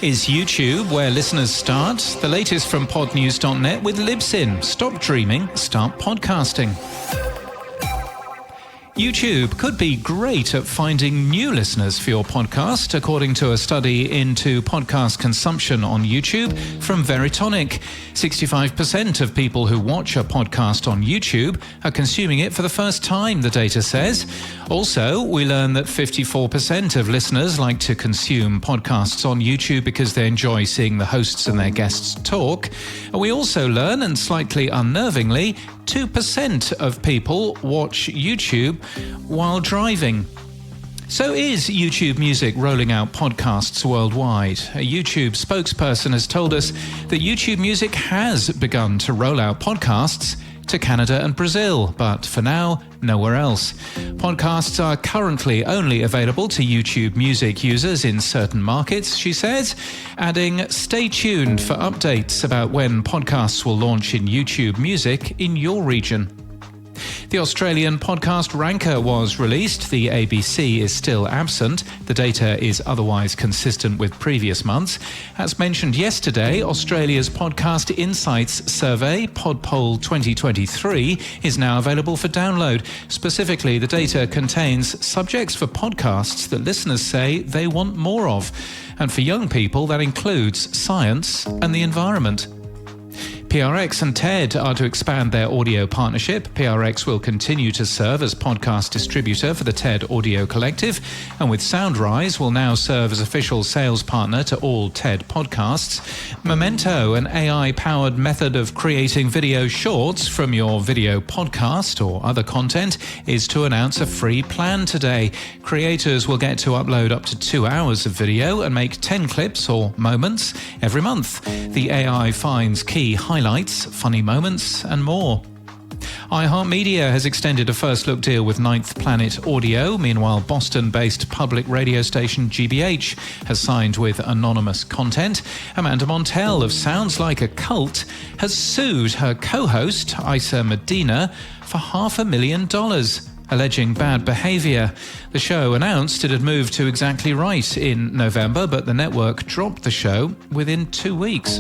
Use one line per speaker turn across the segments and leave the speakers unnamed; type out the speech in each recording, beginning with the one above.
Is YouTube where listeners start? The latest from podnews.net with Libsyn. Stop dreaming, start podcasting. YouTube could be great at finding new listeners for your podcast, according to a study into podcast consumption on YouTube from Veritonic. 65% of people who watch a podcast on YouTube are consuming it for the first time, the data says. Also, we learn that 54% of listeners like to consume podcasts on YouTube because they enjoy seeing the hosts and their guests talk. And we also learn, and slightly unnervingly, 2% of people watch YouTube while driving. So is YouTube Music rolling out podcasts worldwide? A YouTube spokesperson has told us that YouTube Music has begun to roll out podcasts to Canada and Brazil, but for now, nowhere else. Podcasts are currently only available to YouTube Music users in certain markets, she says, adding, "Stay tuned for updates about when podcasts will launch in YouTube Music in your region." The Australian podcast ranker was released. The ABC is still absent. The data is otherwise consistent with previous months. As mentioned yesterday, Australia's Podcast Insights survey, PodPoll 2023, is now available for download. Specifically, the data contains subjects for podcasts that listeners say they want more of. And for young people, that includes science and the environment. PRX and TED are to expand their audio partnership. PRX will continue to serve as podcast distributor for the TED Audio Collective, and with Soundrise will now serve as official sales partner to all TED podcasts. Memento, an AI-powered method of creating video shorts from your video podcast or other content, is to announce a free plan today. Creators will get to upload up to 2 hours of video and make 10 clips or moments every month. The AI finds key highlights, funny moments, and more. iHeartMedia has extended a first-look deal with Ninth Planet Audio. Meanwhile, Boston-based public radio station GBH has signed with Anonymous Content. Amanda Montell of Sounds Like a Cult has sued her co-host, Isa Medina, for $500,000. Alleging bad behavior. The show announced it had moved to Exactly Right in November, but the network dropped the show within 2 weeks.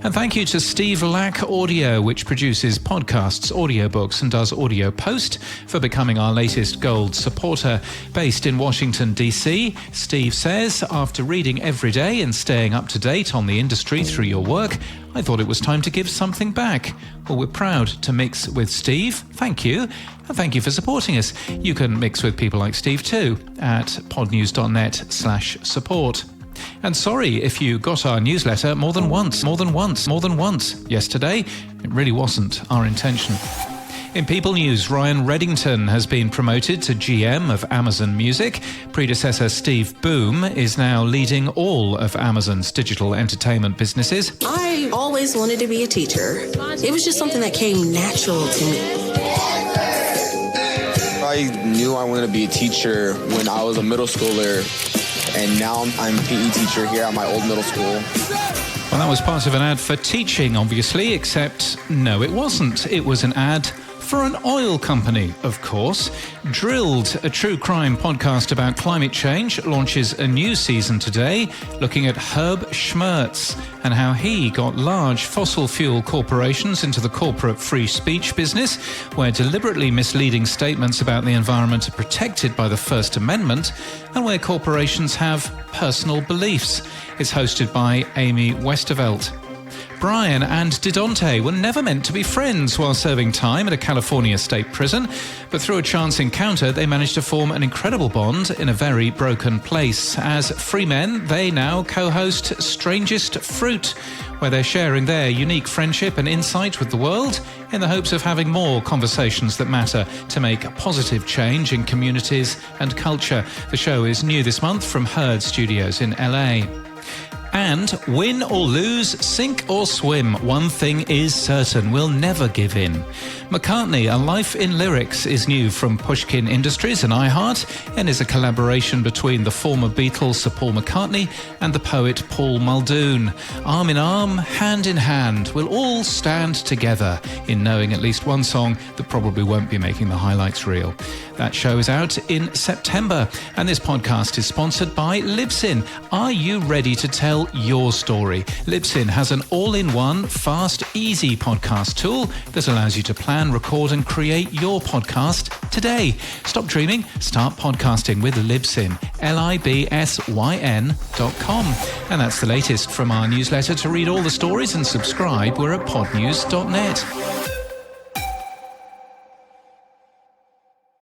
And thank you to Steve Lack Audio, which produces podcasts, audiobooks, and does audio post, for becoming our latest gold supporter. Based in Washington, D.C., Steve says, "After reading every day and staying up to date on the industry through your work, I thought it was time to give something back." Well, we're proud to mix with Steve. Thank you. And thank you for supporting us. You can mix with people like Steve too at podnews.net/support. And sorry if you got our newsletter more than once yesterday. It really wasn't our intention. In People News, Ryan Reddington has been promoted to GM of Amazon Music. Predecessor Steve Boom is now leading all of Amazon's digital entertainment businesses.
I always wanted to be a teacher. It was just something that came natural to me.
I knew I wanted to be a teacher when I was a middle schooler. And now I'm a PE teacher here at my old middle school.
Well, that was part of an ad for teaching, obviously, except no, it wasn't. It was an ad for an oil company, of course. Drilled, a true crime podcast about climate change, launches a new season today, looking at Herb Schmertz and how he got large fossil fuel corporations into the corporate free speech business, where deliberately misleading statements about the environment are protected by the First Amendment, and where corporations have personal beliefs. It's hosted by Amy Westervelt. Brian and Didonte were never meant to be friends while serving time at a California state prison, but through a chance encounter, they managed to form an incredible bond in a very broken place. As free men, they now co-host Strangest Fruit, where they're sharing their unique friendship and insight with the world in the hopes of having more conversations that matter to make a positive change in communities and culture. The show is new this month from Herd Studios in LA. And win or lose, sink or swim, one thing is certain, we'll never give in. McCartney, A Life in Lyrics is new from Pushkin Industries and iHeart, and is a collaboration between the former Beatles Sir Paul McCartney and the poet Paul Muldoon. Arm in arm, hand in hand, we'll all stand together in knowing at least one song that probably won't be making the highlights reel. That show is out in September, and this podcast is sponsored by Libsyn. Are you ready to tell tell your story. Libsyn has an all-in-one, fast, easy podcast tool that allows you to plan, record and create your podcast today. Stop dreaming, start podcasting with Libsyn, libsyn.com. And that's the latest from our newsletter. To read all the stories and subscribe, we're at podnews.net.